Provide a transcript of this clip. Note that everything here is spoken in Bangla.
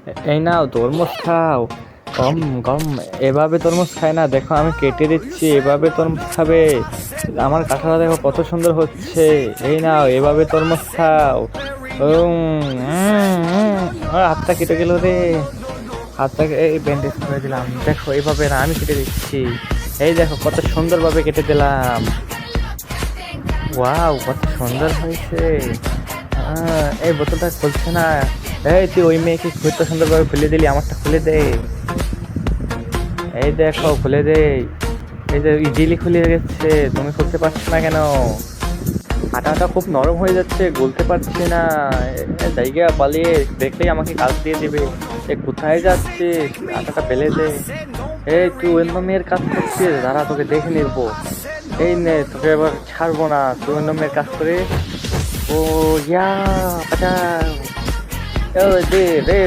এই নাও তরমুজ খাও। কম কম, এভাবে তরমুজ খায় না, দেখো আমি কেটে দিচ্ছি, এভাবে তরমুজ খাবে। আমার কাঁঠালটা দেখো কত সুন্দর হচ্ছে। এই নাও এভাবে তরমুজ খাও। হাতটা কেটে গেল রে। হাতটাকে এই ব্যান্ডেজ করে দিলাম, দেখো এইভাবে না, আমি কেটে দিচ্ছি। এই দেখো কত সুন্দরভাবে কেটে দিলাম। ওয়াও কত সুন্দর হয়েছে। এই বোতলটা খুলছে না। এই তুই ওই মেয়েকে খুঁজতে সুন্দরভাবে খুলে দিলি, আমারটা খুলে দে। এই দেখো খুলে দে। এই যে ইজিলি খুলে গেছে, তুমি খুলতে পারছো না কেন? আটাটা খুব নরম হয়ে যাচ্ছে, গলতে পারছি না। জায়গা পালিয়ে দেখলেই আমাকে কাজ দিয়ে দিবে। এ কোথায় যাচ্ছে? আটাটা ফেলে দে। এই তুই অন্য মেয়ের কাজ করছিস, দাঁড়া তোকে দেখে নিবো। এই নে, তোকে এবার ছাড়বো না, তুই অন্য মেয়ের কাজ করে। ও ইয়া, বাঁচাও। ও দে রে।